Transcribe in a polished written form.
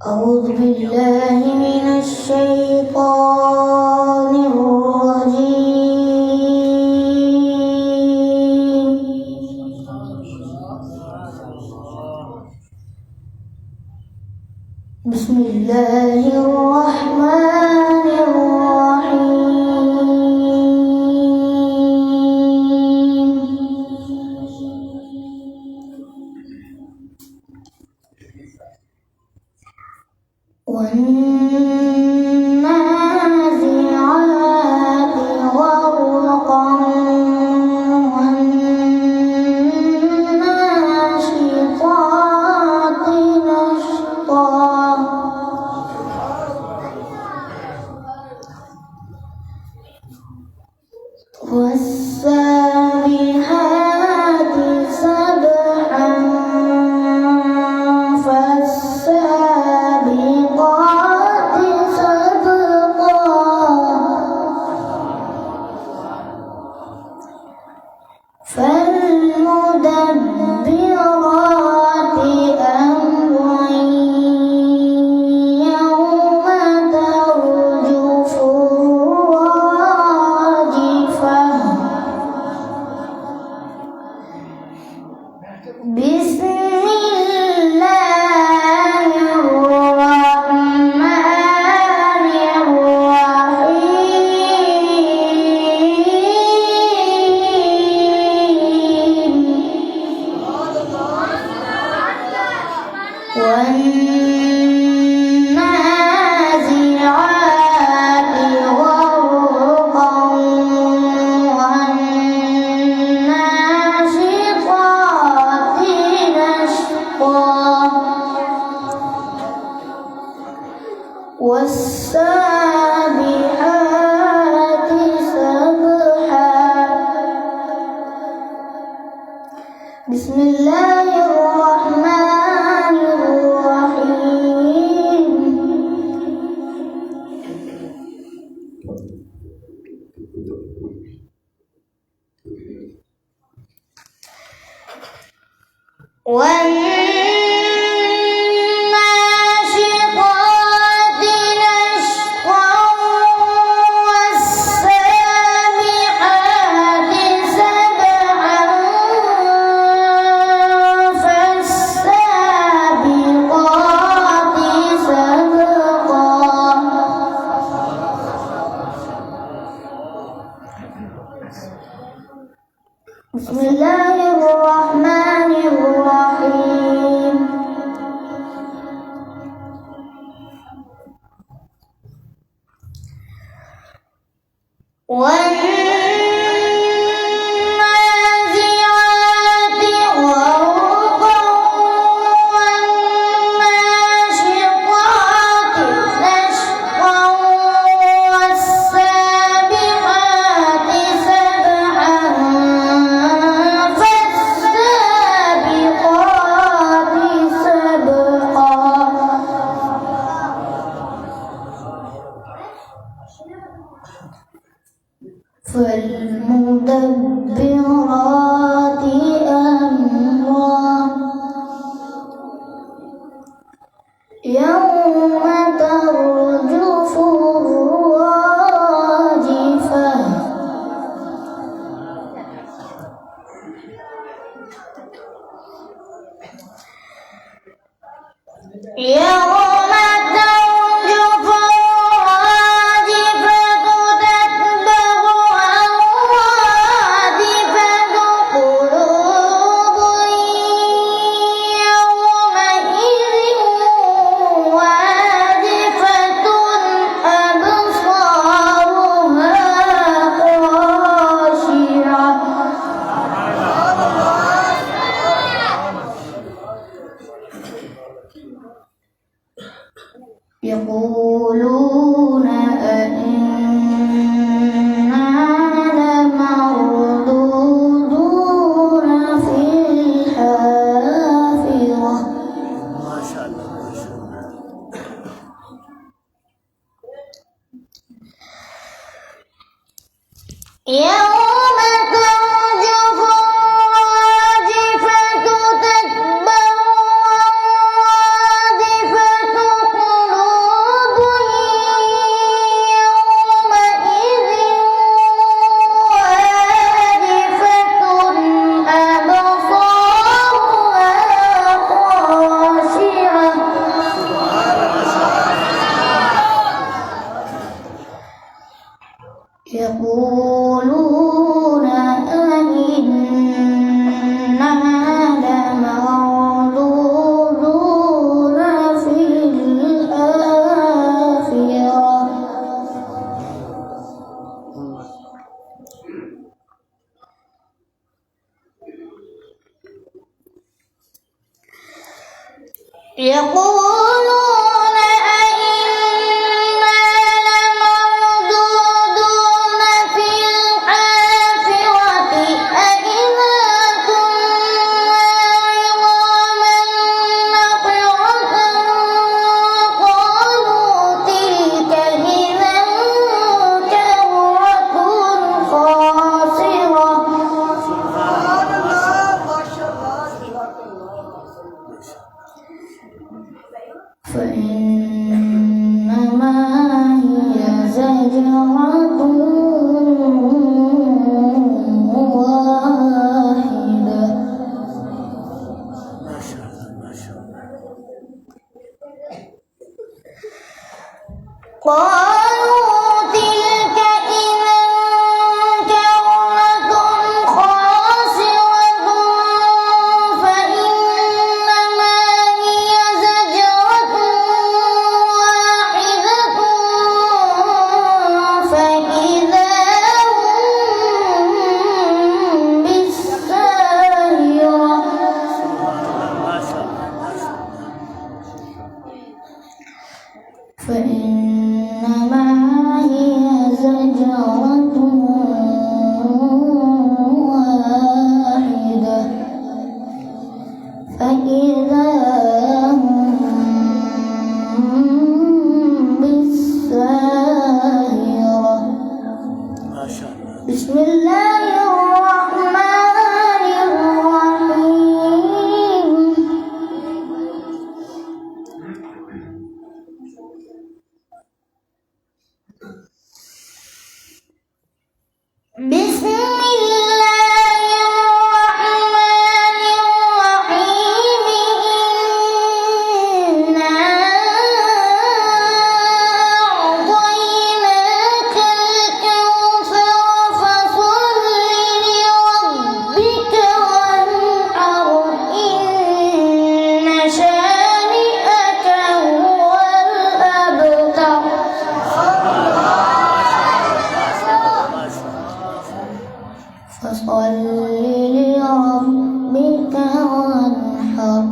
أعوذ بالله من الشيطان الرجيم. بسم الله الرحمن الرحيم. والنازعات غرقا والناشطات نشطا والسابحات سبحا فالسابقات سبقا فالمدبرات أمرا يوم ترجف الراجفة بسم الله الرحمن الرحيم. والنازعات غرقا والناشطات نشطا والسابحات سبحا. بسم الله الرحمن الرحيم. والناشطات نشطا والسابحات سبحا فالسابقات سبقا بسم الله الرحمن الرحيم. والنازعات غرقا والناشطات نشطا والسابحات سبحا فالسابقات سبقا فالمدبرات أمرا يوم ترجف الراجفة يوم ترجف الراجفة تتبعها الرادفة قلوب يومئذ واجفة أبصارها خاشعة يقولون أئنا لمردودون في الحافرة يوم ترجف الراجفة تتبعها الرادفة يقولون أئنا لمردودون في الحافرة أئذا كنا عظاما نخرة قالوا تلك إذا كرة خاسرة فإنما هي زجرة واحدة قالوا تلك إذا كرة خاسرة فإنما هي زجرة واحدة فإذا هم بالساهرة فإنما هي زجرة واحدة فإذا هم بالساهرة بسم الله الرحمن الرحيم بسم الله الرحمن الرحيم إنا أعطيناك الكوثر فصل لربك وانحر إن شانئك هو الأبتر فصل لربك وانحر